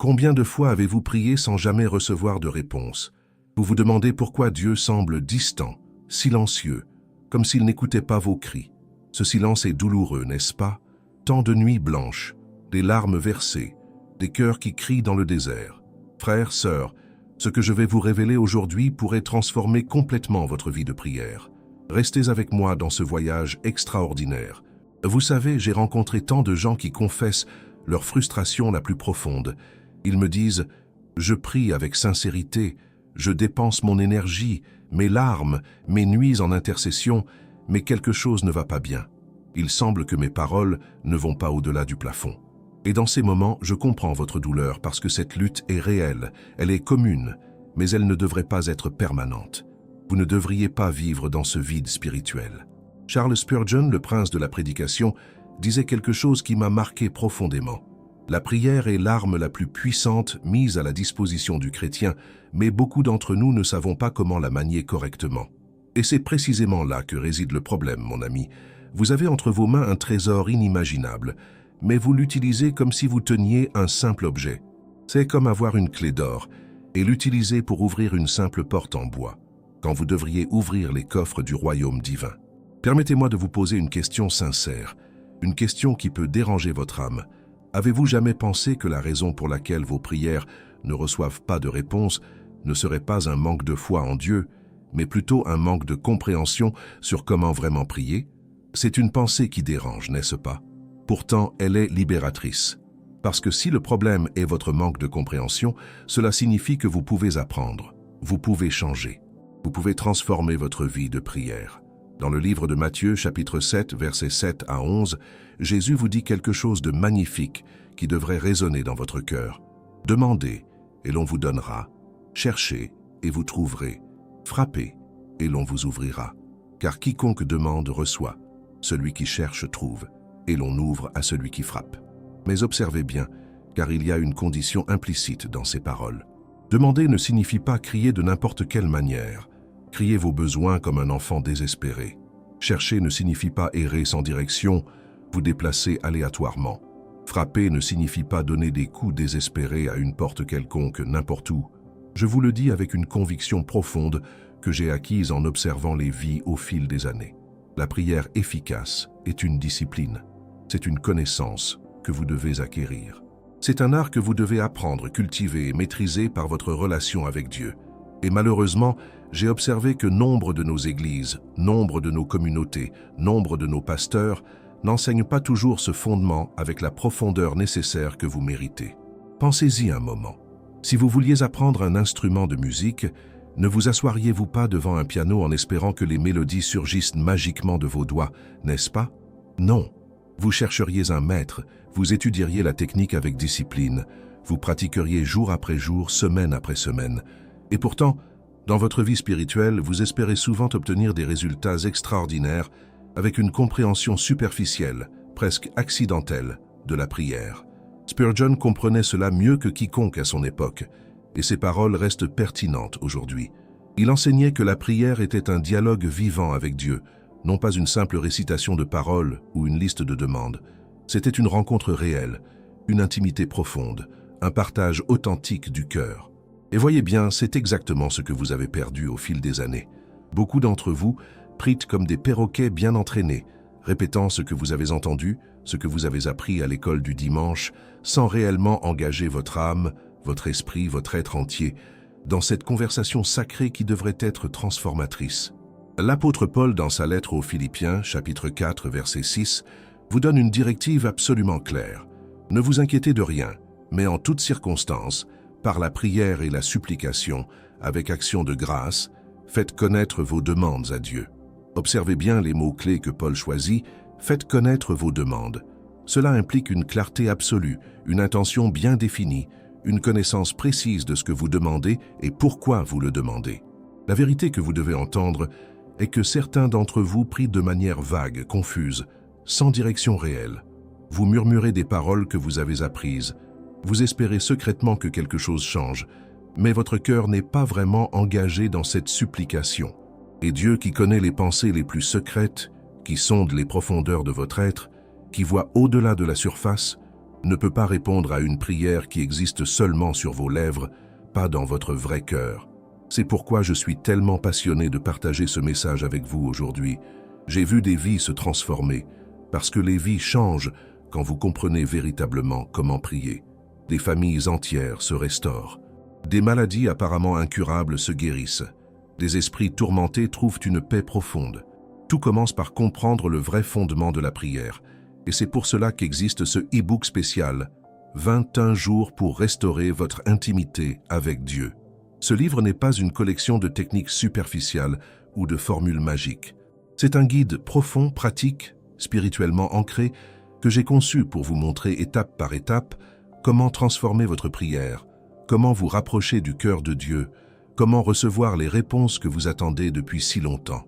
Combien de fois avez-vous prié sans jamais recevoir de réponse? Vous vous demandez pourquoi Dieu semble distant, silencieux, comme s'il n'écoutait pas vos cris. Ce silence est douloureux, n'est-ce pas? Tant de nuits blanches, des larmes versées, des cœurs qui crient dans le désert. Frères, sœurs, ce que je vais vous révéler aujourd'hui pourrait transformer complètement votre vie de prière. Restez avec moi dans ce voyage extraordinaire. Vous savez, j'ai rencontré tant de gens qui confessent leur frustration la plus profonde. Ils me disent « Je prie avec sincérité, je dépense mon énergie, mes larmes, mes nuits en intercession, mais quelque chose ne va pas bien. Il semble que mes paroles ne vont pas au-delà du plafond. » Et dans ces moments, je comprends votre douleur parce que cette lutte est réelle, elle est commune, mais elle ne devrait pas être permanente. Vous ne devriez pas vivre dans ce vide spirituel. Charles Spurgeon, le prince de la prédication, disait quelque chose qui m'a marqué profondément. La prière est l'arme la plus puissante mise à la disposition du chrétien, mais beaucoup d'entre nous ne savons pas comment la manier correctement. Et c'est précisément là que réside le problème, mon ami. Vous avez entre vos mains un trésor inimaginable, mais vous l'utilisez comme si vous teniez un simple objet. C'est comme avoir une clé d'or et l'utiliser pour ouvrir une simple porte en bois, quand vous devriez ouvrir les coffres du royaume divin. Permettez-moi de vous poser une question sincère, une question qui peut déranger votre âme. Avez-vous jamais pensé que la raison pour laquelle vos prières ne reçoivent pas de réponse ne serait pas un manque de foi en Dieu, mais plutôt un manque de compréhension sur comment vraiment prier? C'est une pensée qui dérange, n'est-ce pas? Pourtant, elle est libératrice. Parce que si le problème est votre manque de compréhension, cela signifie que vous pouvez apprendre, vous pouvez changer, vous pouvez transformer votre vie de prière. Dans le livre de Matthieu, chapitre 7, versets 7 à 11, Jésus vous dit quelque chose de magnifique qui devrait résonner dans votre cœur. Demandez, et l'on vous donnera. Cherchez, et vous trouverez. Frappez, et l'on vous ouvrira. Car quiconque demande reçoit. Celui qui cherche trouve, et l'on ouvre à celui qui frappe. Mais observez bien, car il y a une condition implicite dans ces paroles. Demander ne signifie pas crier de n'importe quelle manière. Criez vos besoins comme un enfant désespéré. Chercher ne signifie pas errer sans direction, vous déplacer aléatoirement. Frapper ne signifie pas donner des coups désespérés à une porte quelconque, n'importe où. Je vous le dis avec une conviction profonde que j'ai acquise en observant les vies au fil des années. La prière efficace est une discipline. C'est une connaissance que vous devez acquérir. C'est un art que vous devez apprendre, cultiver et maîtriser par votre relation avec Dieu. Et malheureusement, j'ai observé que nombre de nos églises, nombre de nos communautés, nombre de nos pasteurs n'enseignent pas toujours ce fondement avec la profondeur nécessaire que vous méritez. Pensez-y un moment. Si vous vouliez apprendre un instrument de musique, ne vous assoiriez-vous pas devant un piano en espérant que les mélodies surgissent magiquement de vos doigts, n'est-ce pas? Non. Vous chercheriez un maître, vous étudieriez la technique avec discipline, vous pratiqueriez jour après jour, semaine après semaine. Et pourtant, dans votre vie spirituelle, vous espérez souvent obtenir des résultats extraordinaires avec une compréhension superficielle, presque accidentelle, de la prière. Spurgeon comprenait cela mieux que quiconque à son époque, et ses paroles restent pertinentes aujourd'hui. Il enseignait que la prière était un dialogue vivant avec Dieu, non pas une simple récitation de paroles ou une liste de demandes. C'était une rencontre réelle, une intimité profonde, un partage authentique du cœur. Et voyez bien, c'est exactement ce que vous avez perdu au fil des années. Beaucoup d'entre vous prient comme des perroquets bien entraînés, répétant ce que vous avez entendu, ce que vous avez appris à l'école du dimanche, sans réellement engager votre âme, votre esprit, votre être entier, dans cette conversation sacrée qui devrait être transformatrice. L'apôtre Paul, dans sa lettre aux Philippiens, chapitre 4, verset 6, vous donne une directive absolument claire. Ne vous inquiétez de rien, mais en toutes circonstances, par la prière et la supplication, avec action de grâce, faites connaître vos demandes à Dieu. Observez bien les mots-clés que Paul choisit, faites connaître vos demandes. Cela implique une clarté absolue, une intention bien définie, une connaissance précise de ce que vous demandez et pourquoi vous le demandez. La vérité que vous devez entendre est que certains d'entre vous prient de manière vague, confuse, sans direction réelle. Vous murmurez des paroles que vous avez apprises. Vous espérez secrètement que quelque chose change, mais votre cœur n'est pas vraiment engagé dans cette supplication. Et Dieu, qui connaît les pensées les plus secrètes, qui sonde les profondeurs de votre être, qui voit au-delà de la surface, ne peut pas répondre à une prière qui existe seulement sur vos lèvres, pas dans votre vrai cœur. C'est pourquoi je suis tellement passionné de partager ce message avec vous aujourd'hui. J'ai vu des vies se transformer, parce que les vies changent quand vous comprenez véritablement comment prier. Des familles entières se restaurent. Des maladies apparemment incurables se guérissent. Des esprits tourmentés trouvent une paix profonde. Tout commence par comprendre le vrai fondement de la prière. Et c'est pour cela qu'existe ce e-book spécial, 21 jours pour restaurer votre intimité avec Dieu. Ce livre n'est pas une collection de techniques superficielles ou de formules magiques. C'est un guide profond, pratique, spirituellement ancré, que j'ai conçu pour vous montrer étape par étape comment transformer votre prière, comment vous rapprocher du cœur de Dieu, comment recevoir les réponses que vous attendez depuis si longtemps.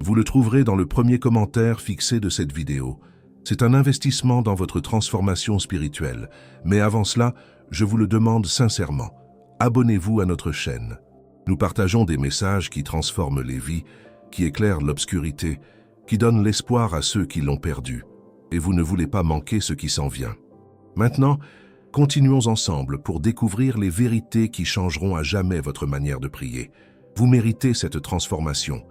Vous le trouverez dans le premier commentaire fixé de cette vidéo. C'est un investissement dans votre transformation spirituelle. Mais avant cela, je vous le demande sincèrement, abonnez-vous à notre chaîne. Nous partageons des messages qui transforment les vies, qui éclairent l'obscurité, qui donnent l'espoir à ceux qui l'ont perdu. Et vous ne voulez pas manquer ce qui s'en vient. Maintenant, continuons ensemble pour découvrir les vérités qui changeront à jamais votre manière de prier. Vous méritez cette transformation.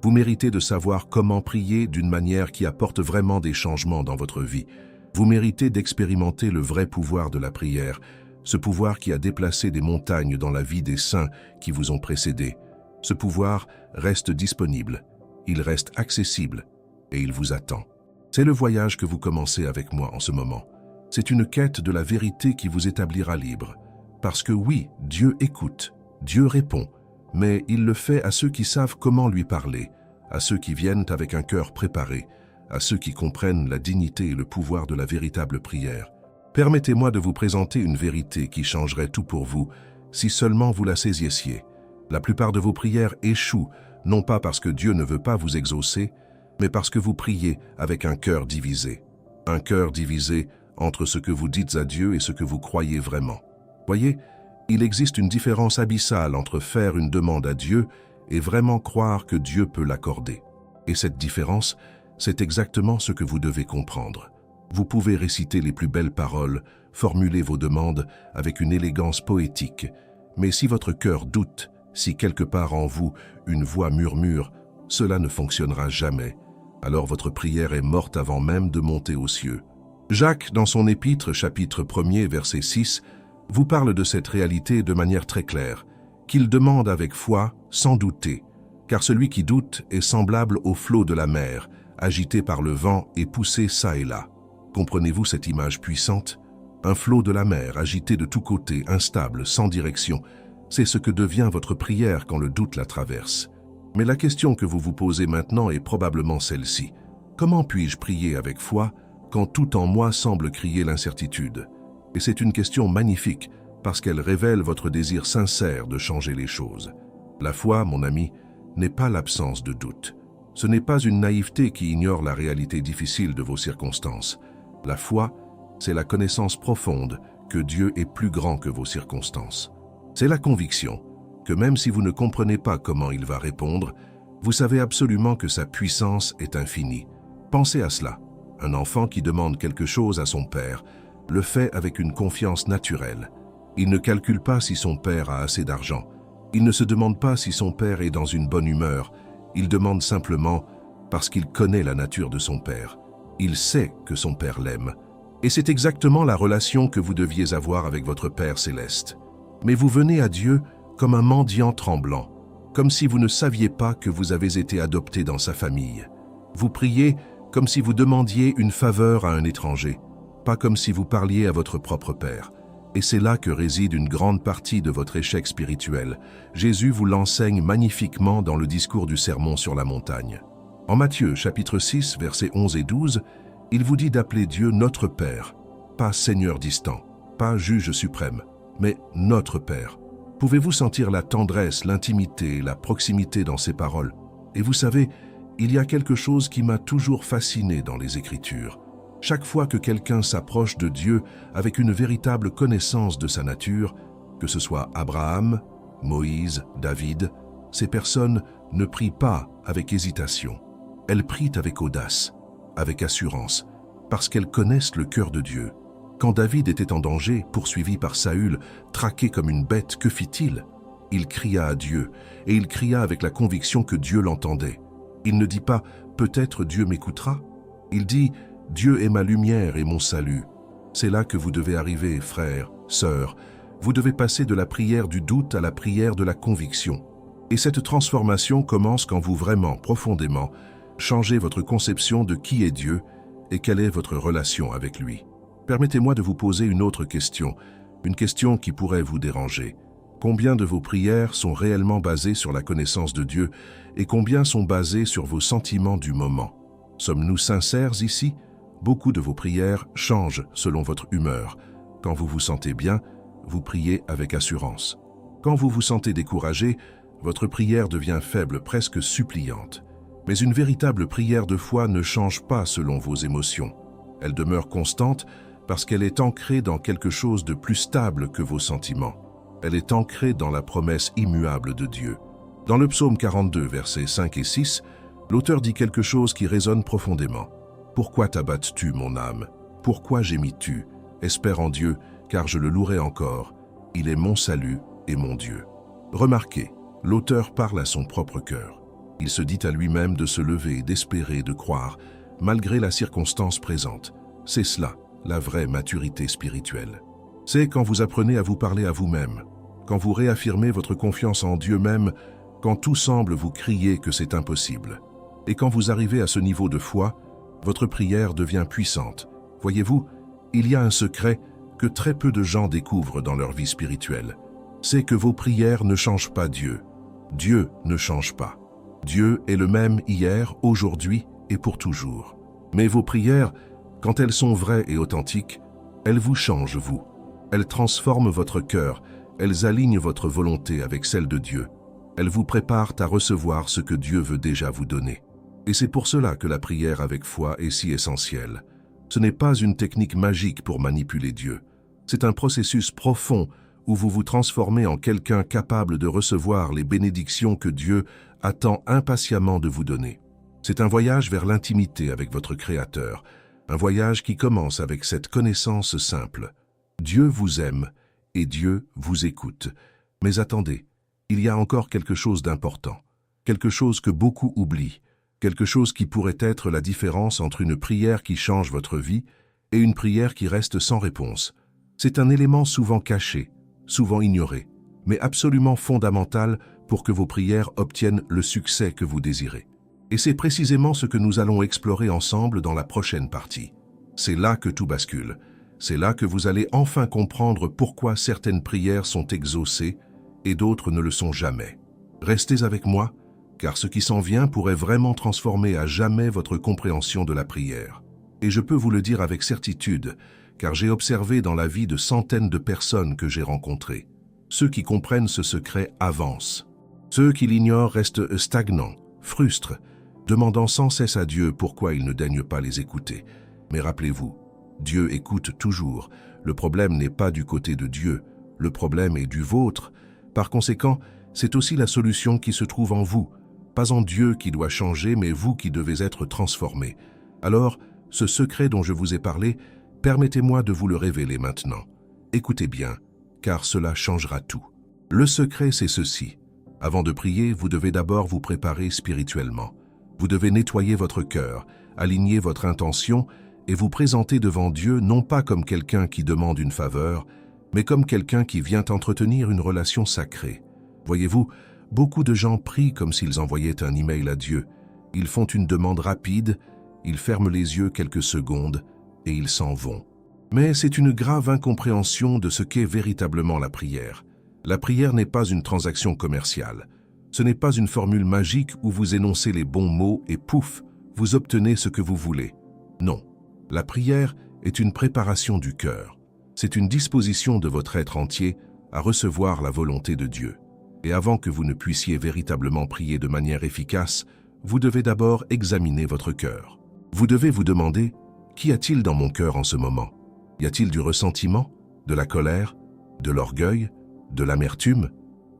Vous méritez de savoir comment prier d'une manière qui apporte vraiment des changements dans votre vie. Vous méritez d'expérimenter le vrai pouvoir de la prière, ce pouvoir qui a déplacé des montagnes dans la vie des saints qui vous ont précédés. Ce pouvoir reste disponible, il reste accessible et il vous attend. C'est le voyage que vous commencez avec moi en ce moment. C'est une quête de la vérité qui vous établira libre. Parce que oui, Dieu écoute, Dieu répond, mais il le fait à ceux qui savent comment lui parler, à ceux qui viennent avec un cœur préparé, à ceux qui comprennent la dignité et le pouvoir de la véritable prière. Permettez-moi de vous présenter une vérité qui changerait tout pour vous, si seulement vous la saisissiez. La plupart de vos prières échouent, non pas parce que Dieu ne veut pas vous exaucer, mais parce que vous priez avec un cœur divisé. Un cœur divisé entre ce que vous dites à Dieu et ce que vous croyez vraiment. Voyez, il existe une différence abyssale entre faire une demande à Dieu et vraiment croire que Dieu peut l'accorder. Et cette différence, c'est exactement ce que vous devez comprendre. Vous pouvez réciter les plus belles paroles, formuler vos demandes avec une élégance poétique, mais si votre cœur doute, si quelque part en vous une voix murmure, cela ne fonctionnera jamais. Alors votre prière est morte avant même de monter aux cieux. Jacques, dans son épître, chapitre 1er, verset 6, vous parle de cette réalité de manière très claire, qu'il demande avec foi, sans douter, car celui qui doute est semblable au flot de la mer, agité par le vent et poussé çà et là. Comprenez-vous cette image puissante? Un flot de la mer, agité de tous côtés, instable, sans direction, c'est ce que devient votre prière quand le doute la traverse. Mais la question que vous vous posez maintenant est probablement celle-ci. Comment puis-je prier avec foi quand tout en moi semble crier l'incertitude? Et c'est une question magnifique, parce qu'elle révèle votre désir sincère de changer les choses. La foi, mon ami, n'est pas l'absence de doute. Ce n'est pas une naïveté qui ignore la réalité difficile de vos circonstances. La foi, c'est la connaissance profonde que Dieu est plus grand que vos circonstances. C'est la conviction que même si vous ne comprenez pas comment il va répondre, vous savez absolument que sa puissance est infinie. Pensez à cela. Un enfant qui demande quelque chose à son père le fait avec une confiance naturelle. Il ne calcule pas si son père a assez d'argent. Il ne se demande pas si son père est dans une bonne humeur. Il demande simplement parce qu'il connaît la nature de son père. Il sait que son père l'aime. Et c'est exactement la relation que vous deviez avoir avec votre Père céleste. Mais vous venez à Dieu comme un mendiant tremblant, comme si vous ne saviez pas que vous avez été adopté dans sa famille. Vous priez comme si vous demandiez une faveur à un étranger, pas comme si vous parliez à votre propre Père. Et c'est là que réside une grande partie de votre échec spirituel. Jésus vous l'enseigne magnifiquement dans le discours du Sermon sur la montagne. En Matthieu, chapitre 6, versets 11 et 12, il vous dit d'appeler Dieu notre Père, pas Seigneur distant, pas Juge suprême, mais notre Père. Pouvez-vous sentir la tendresse, l'intimité, la proximité dans ces paroles? Et vous savez, il y a quelque chose qui m'a toujours fasciné dans les Écritures. Chaque fois que quelqu'un s'approche de Dieu avec une véritable connaissance de sa nature, que ce soit Abraham, Moïse, David, ces personnes ne prient pas avec hésitation. Elles prient avec audace, avec assurance, parce qu'elles connaissent le cœur de Dieu, Quand David était en danger, poursuivi par Saül, traqué comme une bête, que fit-il? Il cria à Dieu, et il cria avec la conviction que Dieu l'entendait. Il ne dit pas « peut-être Dieu m'écoutera ». Il dit « Dieu est ma lumière et mon salut ». C'est là que vous devez arriver, frères, sœurs. Vous devez passer de la prière du doute à la prière de la conviction. Et cette transformation commence quand vous vraiment, profondément, changez votre conception de qui est Dieu et quelle est votre relation avec lui. Permettez-moi de vous poser une autre question, une question qui pourrait vous déranger. Combien de vos prières sont réellement basées sur la connaissance de Dieu et combien sont basées sur vos sentiments du moment? Sommes-nous sincères ici? Beaucoup de vos prières changent selon votre humeur. Quand vous vous sentez bien, vous priez avec assurance. Quand vous vous sentez découragé, votre prière devient faible, presque suppliante. Mais une véritable prière de foi ne change pas selon vos émotions. Elle demeure constante parce qu'elle est ancrée dans quelque chose de plus stable que vos sentiments. Elle est ancrée dans la promesse immuable de Dieu. Dans le psaume 42, versets 5 et 6, l'auteur dit quelque chose qui résonne profondément. « Pourquoi t'abattes-tu, mon âme? Pourquoi gémis-tu? Espère en Dieu, car je le louerai encore. Il est mon salut et mon Dieu. » Remarquez, l'auteur parle à son propre cœur. Il se dit à lui-même de se lever, d'espérer, de croire, malgré la circonstance présente. C'est cela, la vraie maturité spirituelle. C'est quand vous apprenez à vous parler à vous-même, quand vous réaffirmez votre confiance en Dieu même, quand tout semble vous crier que c'est impossible. Et quand vous arrivez à ce niveau de foi, votre prière devient puissante. Voyez-vous, il y a un secret que très peu de gens découvrent dans leur vie spirituelle. C'est que vos prières ne changent pas Dieu. Dieu ne change pas. Dieu est le même hier, aujourd'hui et pour toujours. Mais vos prières, quand elles sont vraies et authentiques, elles vous changent, vous. Elles transforment votre cœur, elles alignent votre volonté avec celle de Dieu. Elles vous préparent à recevoir ce que Dieu veut déjà vous donner. Et c'est pour cela que la prière avec foi est si essentielle. Ce n'est pas une technique magique pour manipuler Dieu. C'est un processus profond où vous vous transformez en quelqu'un capable de recevoir les bénédictions que Dieu attend impatiemment de vous donner. C'est un voyage vers l'intimité avec votre Créateur, un voyage qui commence avec cette connaissance simple. Dieu vous aime et Dieu vous écoute. Mais attendez, il y a encore quelque chose d'important, quelque chose que beaucoup oublient, quelque chose qui pourrait être la différence entre une prière qui change votre vie et une prière qui reste sans réponse. C'est un élément souvent caché, souvent ignoré, mais absolument fondamental pour que vos prières obtiennent le succès que vous désirez. Et c'est précisément ce que nous allons explorer ensemble dans la prochaine partie. C'est là que tout bascule. C'est là que vous allez enfin comprendre pourquoi certaines prières sont exaucées et d'autres ne le sont jamais. Restez avec moi, car ce qui s'en vient pourrait vraiment transformer à jamais votre compréhension de la prière. Et je peux vous le dire avec certitude, car j'ai observé dans la vie de centaines de personnes que j'ai rencontrées. Ceux qui comprennent ce secret avancent. Ceux qui l'ignorent restent stagnants, frustrent, demandant sans cesse à Dieu pourquoi il ne daigne pas les écouter. Mais rappelez-vous, Dieu écoute toujours. Le problème n'est pas du côté de Dieu, le problème est du vôtre. Par conséquent, c'est aussi la solution qui se trouve en vous. Pas en Dieu qui doit changer, mais vous qui devez être transformé. Alors, ce secret dont je vous ai parlé, permettez-moi de vous le révéler maintenant. Écoutez bien, car cela changera tout. Le secret, c'est ceci. Avant de prier, vous devez d'abord vous préparer spirituellement. Vous devez nettoyer votre cœur, aligner votre intention et vous présenter devant Dieu non pas comme quelqu'un qui demande une faveur, mais comme quelqu'un qui vient entretenir une relation sacrée. Voyez-vous, beaucoup de gens prient comme s'ils envoyaient un email à Dieu. Ils font une demande rapide, ils ferment les yeux quelques secondes et ils s'en vont. Mais c'est une grave incompréhension de ce qu'est véritablement la prière. La prière n'est pas une transaction commerciale. Ce n'est pas une formule magique où vous énoncez les bons mots et pouf, vous obtenez ce que vous voulez. Non, la prière est une préparation du cœur. C'est une disposition de votre être entier à recevoir la volonté de Dieu. Et avant que vous ne puissiez véritablement prier de manière efficace, vous devez d'abord examiner votre cœur. Vous devez vous demander, qu'y a-t-il dans mon cœur en ce moment? Y a-t-il du ressentiment, de la colère, de l'orgueil, de l'amertume?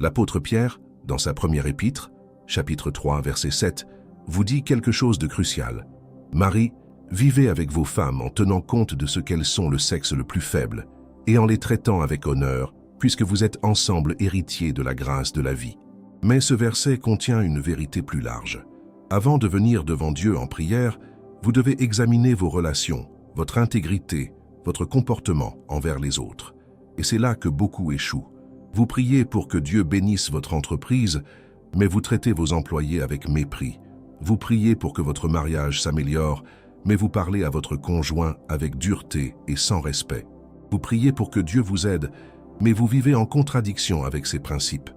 L'apôtre Pierre, dans sa première épître, chapitre 3, verset 7, vous dit quelque chose de crucial. « Marie, Vivez avec vos femmes en tenant compte de ce qu'elles sont le sexe le plus faible et en les traitant avec honneur, puisque vous êtes ensemble héritiers de la grâce de la vie. Mais ce verset contient une vérité plus large. Avant de venir devant Dieu en prière, vous devez examiner vos relations, votre intégrité, votre comportement envers les autres. Et c'est là que beaucoup échouent. Vous priez pour que Dieu bénisse votre entreprise, mais vous traitez vos employés avec mépris. Vous priez pour que votre mariage s'améliore, mais vous parlez à votre conjoint avec dureté et sans respect. Vous priez pour que Dieu vous aide, mais vous vivez en contradiction avec ses principes.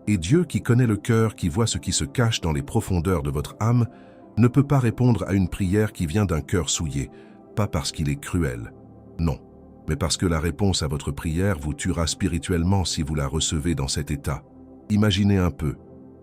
Et Dieu, qui connaît le cœur, qui voit ce qui se cache dans les profondeurs de votre âme, ne peut pas répondre à une prière qui vient d'un cœur souillé, pas parce qu'il est cruel. Non, mais parce que la réponse à votre prière vous tuera spirituellement si vous la recevez dans cet état. Imaginez un peu,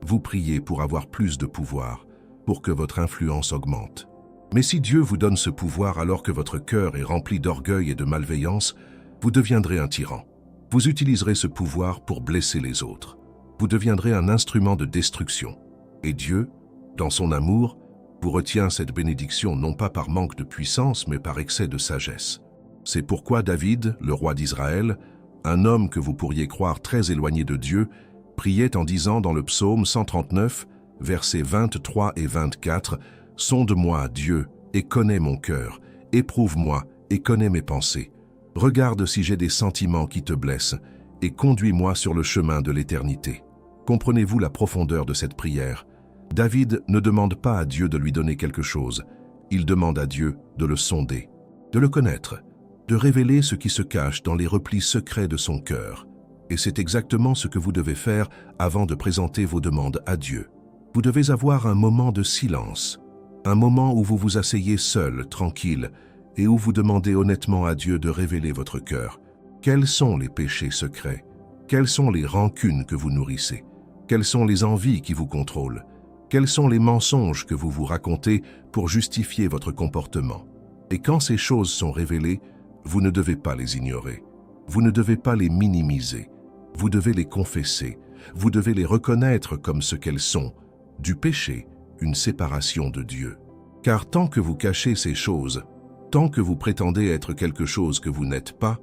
vous priez pour avoir plus de pouvoir, pour que votre influence augmente. Mais si Dieu vous donne ce pouvoir alors que votre cœur est rempli d'orgueil et de malveillance, vous deviendrez un tyran. Vous utiliserez ce pouvoir pour blesser les autres. Vous deviendrez un instrument de destruction. Et Dieu, dans son amour, vous retient cette bénédiction non pas par manque de puissance, mais par excès de sagesse. C'est pourquoi David, le roi d'Israël, un homme que vous pourriez croire très éloigné de Dieu, priait en disant dans le psaume 139, versets 23 et 24, « Sonde-moi, Dieu, et connais mon cœur, éprouve-moi et connais mes pensées. Regarde si j'ai des sentiments qui te blessent, et conduis-moi sur le chemin de l'éternité. » Comprenez-vous la profondeur de cette prière? David ne demande pas à Dieu de lui donner quelque chose, il demande à Dieu de le sonder, de le connaître, de révéler ce qui se cache dans les replis secrets de son cœur. Et c'est exactement ce que vous devez faire avant de présenter vos demandes à Dieu. Vous devez avoir un moment de silence, un moment où vous vous asseyez seul, tranquille, et où vous demandez honnêtement à Dieu de révéler votre cœur. Quels sont les péchés secrets? Quelles sont les rancunes que vous nourrissez? Quelles sont les envies qui vous contrôlent? Quels sont les mensonges que vous vous racontez pour justifier votre comportement? Et quand ces choses sont révélées, vous ne devez pas les ignorer. Vous ne devez pas les minimiser. Vous devez les confesser. Vous devez les reconnaître comme ce qu'elles sont. Du péché, une séparation de Dieu. Car tant que vous cachez ces choses, tant que vous prétendez être quelque chose que vous n'êtes pas,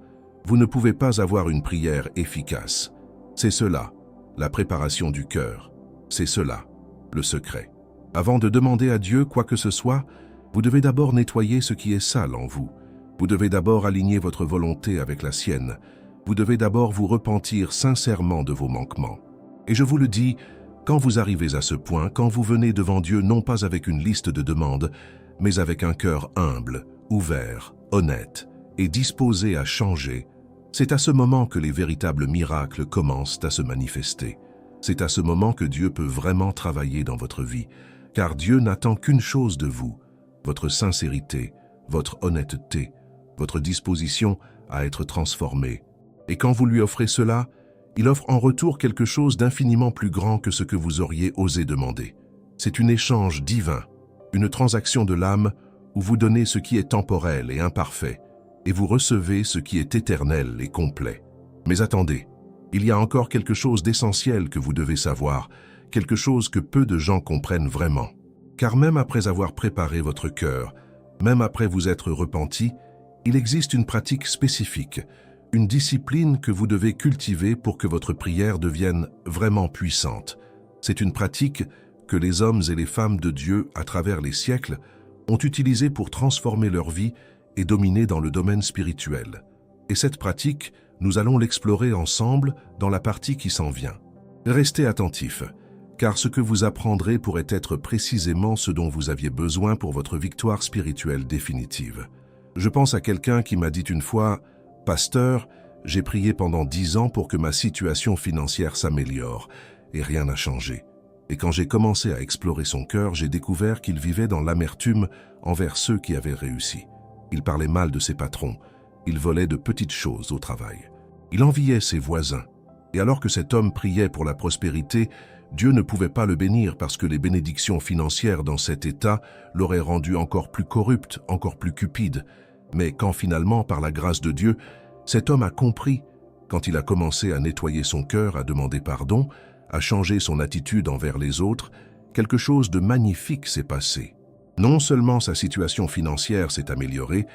vous ne pouvez pas avoir une prière efficace. C'est cela, la préparation du cœur. C'est cela, le secret. Avant de demander à Dieu quoi que ce soit, vous devez d'abord nettoyer ce qui est sale en vous. Vous devez d'abord aligner votre volonté avec la sienne. Vous devez d'abord vous repentir sincèrement de vos manquements. Et je vous le dis, quand vous arrivez à ce point, quand vous venez devant Dieu non pas avec une liste de demandes, mais avec un cœur humble, ouvert, honnête et disposé à changer, c'est à ce moment que les véritables miracles commencent à se manifester. C'est à ce moment que Dieu peut vraiment travailler dans votre vie, car Dieu n'attend qu'une chose de vous, votre sincérité, votre honnêteté, votre disposition à être transformé. Et quand vous lui offrez cela, il offre en retour quelque chose d'infiniment plus grand que ce que vous auriez osé demander. C'est un échange divin, une transaction de l'âme où vous donnez ce qui est temporel et imparfait, et vous recevez ce qui est éternel et complet. Mais attendez, il y a encore quelque chose d'essentiel que vous devez savoir, quelque chose que peu de gens comprennent vraiment. Car même après avoir préparé votre cœur, même après vous être repenti, il existe une pratique spécifique, une discipline que vous devez cultiver pour que votre prière devienne vraiment puissante. C'est une pratique que les hommes et les femmes de Dieu, à travers les siècles, ont utilisée pour transformer leur vie et dominer dans le domaine spirituel. Et cette pratique, nous allons l'explorer ensemble dans la partie qui s'en vient. Restez attentifs, car ce que vous apprendrez pourrait être précisément ce dont vous aviez besoin pour votre victoire spirituelle définitive. Je pense à quelqu'un qui m'a dit une fois « Pasteur, j'ai prié pendant 10 ans pour que ma situation financière s'améliore, et rien n'a changé. » Et quand j'ai commencé à explorer son cœur, j'ai découvert qu'il vivait dans l'amertume envers ceux qui avaient réussi. Il parlait mal de ses patrons, il volait de petites choses au travail. Il enviait ses voisins. Et alors que cet homme priait pour la prospérité, Dieu ne pouvait pas le bénir parce que les bénédictions financières dans cet état l'auraient rendu encore plus corrupte, encore plus cupide. Mais quand finalement, par la grâce de Dieu, cet homme a compris, quand il a commencé à nettoyer son cœur, à demander pardon, à changer son attitude envers les autres, quelque chose de magnifique s'est passé. Non seulement sa situation financière s'est améliorée,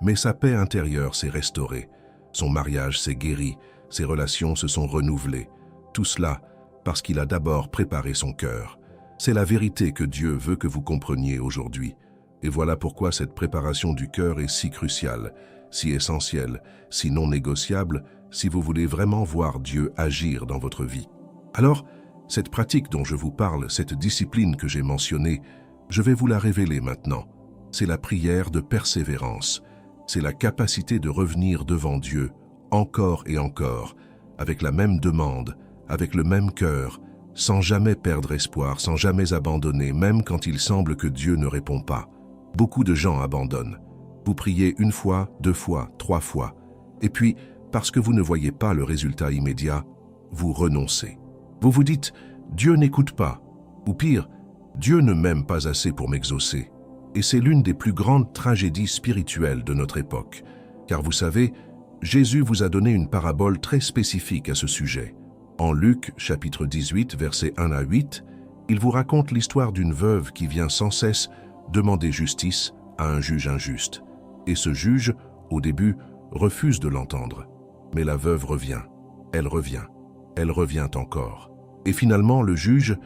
mais sa paix intérieure s'est restaurée. Son mariage s'est guéri, ses relations se sont renouvelées. Tout cela parce qu'il a d'abord préparé son cœur. C'est la vérité que Dieu veut que vous compreniez aujourd'hui. Et voilà pourquoi cette préparation du cœur est si cruciale, si essentielle, si non négociable, si vous voulez vraiment voir Dieu agir dans votre vie. Alors, cette pratique dont je vous parle, cette discipline que j'ai mentionnée, je vais vous la révéler maintenant. C'est la prière de persévérance. C'est la capacité de revenir devant Dieu, encore et encore, avec la même demande, avec le même cœur, sans jamais perdre espoir, sans jamais abandonner, même quand il semble que Dieu ne répond pas. Beaucoup de gens abandonnent. Vous priez 1 fois, 2 fois, 3 fois, et puis, parce que vous ne voyez pas le résultat immédiat, vous renoncez. Vous vous dites « Dieu n'écoute pas » ou pire, « Dieu ne m'aime pas assez pour m'exaucer ». Et c'est l'une des plus grandes tragédies spirituelles de notre époque. Car vous savez, Jésus vous a donné une parabole très spécifique à ce sujet. En Luc, chapitre 18, versets 1 à 8, il vous raconte l'histoire d'une veuve qui vient sans cesse demander justice à un juge injuste. Et ce juge, au début, refuse de l'entendre. Mais la veuve revient, elle revient encore. Et finalement, le juge,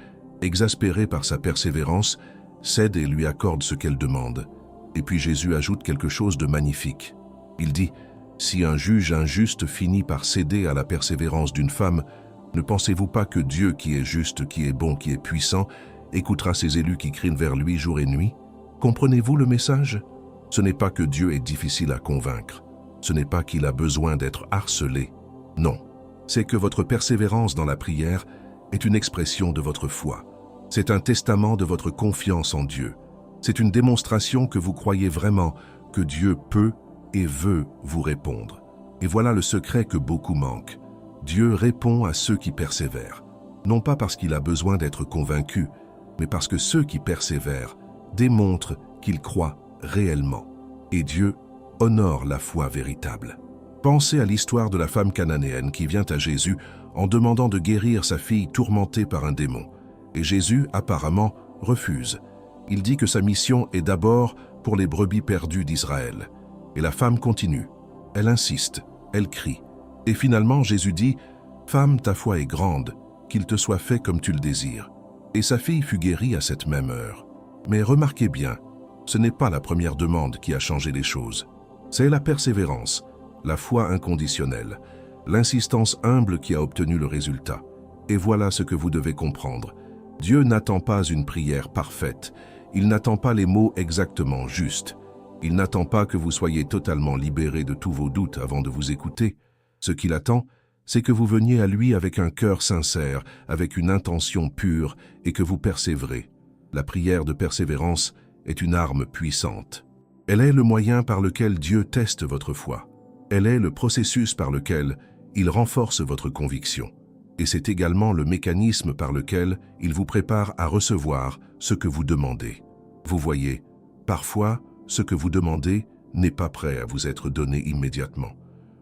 exaspéré par sa persévérance, cède et lui accorde ce qu'elle demande. Et puis Jésus ajoute quelque chose de magnifique. Il dit « Si un juge injuste finit par céder à la persévérance d'une femme, ne pensez-vous pas que Dieu qui est juste, qui est bon, qui est puissant, écoutera ses élus qui crient vers lui jour et nuit? Comprenez-vous le message? Ce n'est pas que Dieu est difficile à convaincre. Ce n'est pas qu'il a besoin d'être harcelé. Non, c'est que votre persévérance dans la prière est une expression de votre foi. C'est un testament de votre confiance en Dieu. C'est une démonstration que vous croyez vraiment que Dieu peut et veut vous répondre. Et voilà le secret que beaucoup manquent. Dieu répond à ceux qui persévèrent, non pas parce qu'il a besoin d'être convaincu, mais parce que ceux qui persévèrent démontrent qu'ils croient réellement. Et Dieu honore la foi véritable. Pensez à l'histoire de la femme cananéenne qui vient à Jésus en demandant de guérir sa fille tourmentée par un démon. Et Jésus, apparemment, refuse. Il dit que sa mission est d'abord pour les brebis perdues d'Israël. Et la femme continue. Elle insiste, elle crie. Et finalement, Jésus dit « Femme, ta foi est grande, qu'il te soit fait comme tu le désires. » Et sa fille fut guérie à cette même heure. Mais remarquez bien, ce n'est pas la première demande qui a changé les choses. C'est la persévérance, la foi inconditionnelle, l'insistance humble qui a obtenu le résultat. Et voilà ce que vous devez comprendre. Dieu n'attend pas une prière parfaite. Il n'attend pas les mots exactement justes. Il n'attend pas que vous soyez totalement libérés de tous vos doutes avant de vous écouter. Ce qu'il attend, c'est que vous veniez à lui avec un cœur sincère, avec une intention pure et que vous persévérez. La prière de persévérance est une arme puissante. Elle est le moyen par lequel Dieu teste votre foi. Elle est le processus par lequel il renforce votre conviction. Et c'est également le mécanisme par lequel il vous prépare à recevoir ce que vous demandez. Vous voyez, parfois, ce que vous demandez n'est pas prêt à vous être donné immédiatement.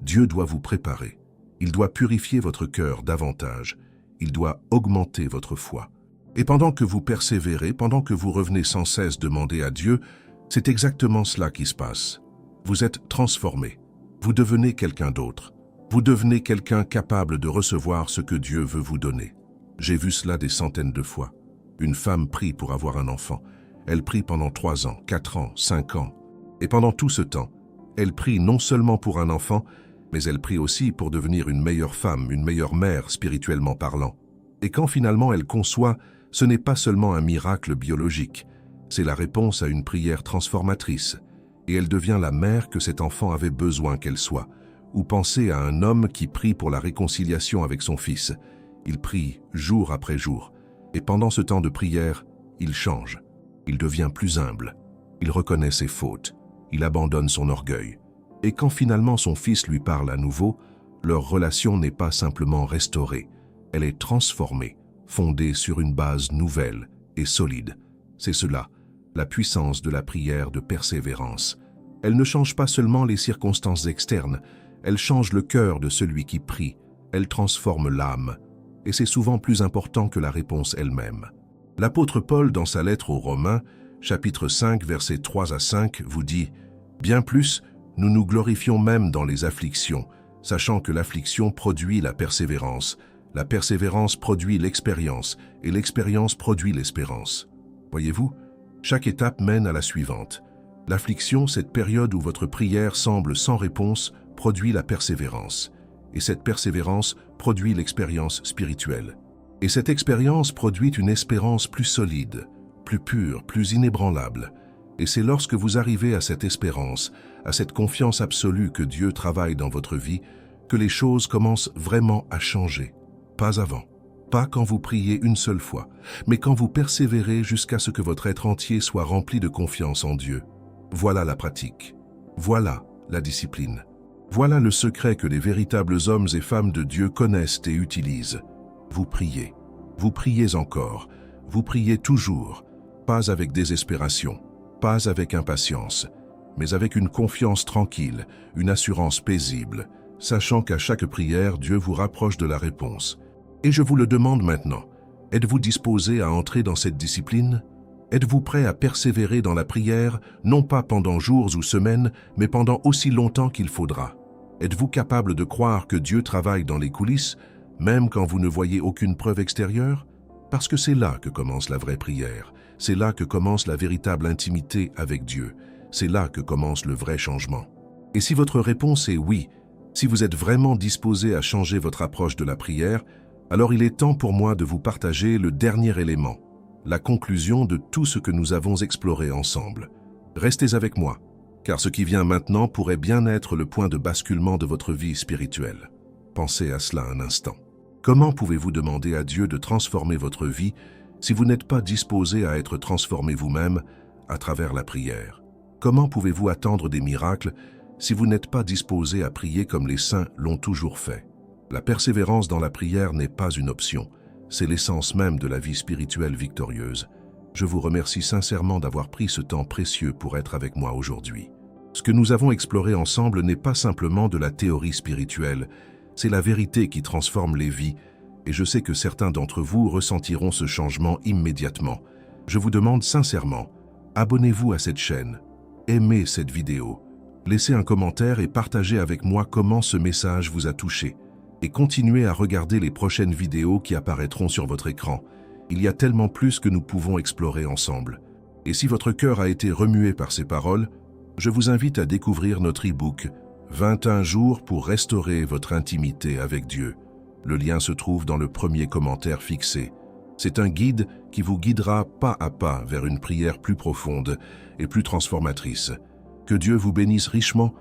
Dieu doit vous préparer. Il doit purifier votre cœur davantage. Il doit augmenter votre foi. Et pendant que vous persévérez, pendant que vous revenez sans cesse demander à Dieu, c'est exactement cela qui se passe. Vous êtes transformé. Vous devenez quelqu'un d'autre. Vous devenez quelqu'un capable de recevoir ce que Dieu veut vous donner. J'ai vu cela des centaines de fois. Une femme prie pour avoir un enfant. Elle prie pendant 3 ans, 4 ans, 5 ans. Et pendant tout ce temps, elle prie non seulement pour un enfant, mais elle prie aussi pour devenir une meilleure femme, une meilleure mère spirituellement parlant. Et quand finalement elle conçoit, ce n'est pas seulement un miracle biologique, c'est la réponse à une prière transformatrice. Et elle devient la mère que cet enfant avait besoin qu'elle soit. Ou pensez à un homme qui prie pour la réconciliation avec son fils. Il prie jour après jour. Et pendant ce temps de prière, il change. Il devient plus humble. Il reconnaît ses fautes. Il abandonne son orgueil. Et quand finalement son fils lui parle à nouveau, leur relation n'est pas simplement restaurée. Elle est transformée, fondée sur une base nouvelle et solide. C'est cela, la puissance de la prière de persévérance. Elle ne change pas seulement les circonstances externes, elle change le cœur de celui qui prie, elle transforme l'âme. Et c'est souvent plus important que la réponse elle-même. L'apôtre Paul, dans sa lettre aux Romains, chapitre 5, versets 3 à 5, vous dit « Bien plus, nous nous glorifions même dans les afflictions, sachant que l'affliction produit la persévérance produit l'expérience, et l'expérience produit l'espérance. » Voyez-vous, chaque étape mène à la suivante. L'affliction, cette période où votre prière semble sans réponse, produit la persévérance. Et cette persévérance produit l'expérience spirituelle. Et cette expérience produit une espérance plus solide, plus pure, plus inébranlable. Et c'est lorsque vous arrivez à cette espérance, à cette confiance absolue que Dieu travaille dans votre vie, que les choses commencent vraiment à changer. Pas avant, pas quand vous priez une seule fois, mais quand vous persévérez jusqu'à ce que votre être entier soit rempli de confiance en Dieu. Voilà la pratique. Voilà la discipline. Voilà le secret que les véritables hommes et femmes de Dieu connaissent et utilisent. Vous priez encore, vous priez toujours, pas avec désespération, pas avec impatience, mais avec une confiance tranquille, une assurance paisible, sachant qu'à chaque prière, Dieu vous rapproche de la réponse. Et je vous le demande maintenant, êtes-vous disposé à entrer dans cette discipline? Êtes-vous prêt à persévérer dans la prière, non pas pendant jours ou semaines, mais pendant aussi longtemps qu'il faudra? Êtes-vous capable de croire que Dieu travaille dans les coulisses, même quand vous ne voyez aucune preuve extérieure? Parce que c'est là que commence la vraie prière, c'est là que commence la véritable intimité avec Dieu, c'est là que commence le vrai changement. Et si votre réponse est oui, si vous êtes vraiment disposé à changer votre approche de la prière, alors il est temps pour moi de vous partager le dernier élément, la conclusion de tout ce que nous avons exploré ensemble. Restez avec moi, car ce qui vient maintenant pourrait bien être le point de basculement de votre vie spirituelle. Pensez à cela un instant. Comment pouvez-vous demander à Dieu de transformer votre vie si vous n'êtes pas disposé à être transformé vous-même à travers la prière? Comment pouvez-vous attendre des miracles si vous n'êtes pas disposé à prier comme les saints l'ont toujours fait? La persévérance dans la prière n'est pas une option, c'est l'essence même de la vie spirituelle victorieuse. Je vous remercie sincèrement d'avoir pris ce temps précieux pour être avec moi aujourd'hui. Ce que nous avons exploré ensemble n'est pas simplement de la théorie spirituelle, c'est la vérité qui transforme les vies, et je sais que certains d'entre vous ressentiront ce changement immédiatement. Je vous demande sincèrement, abonnez-vous à cette chaîne, aimez cette vidéo, laissez un commentaire et partagez avec moi comment ce message vous a touché. Et continuez à regarder les prochaines vidéos qui apparaîtront sur votre écran. Il y a tellement plus que nous pouvons explorer ensemble. Et si votre cœur a été remué par ces paroles, je vous invite à découvrir notre e-book « 21 jours pour restaurer votre intimité avec Dieu ». Le lien se trouve dans le premier commentaire fixé. C'est un guide qui vous guidera pas à pas vers une prière plus profonde et plus transformatrice. Que Dieu vous bénisse richement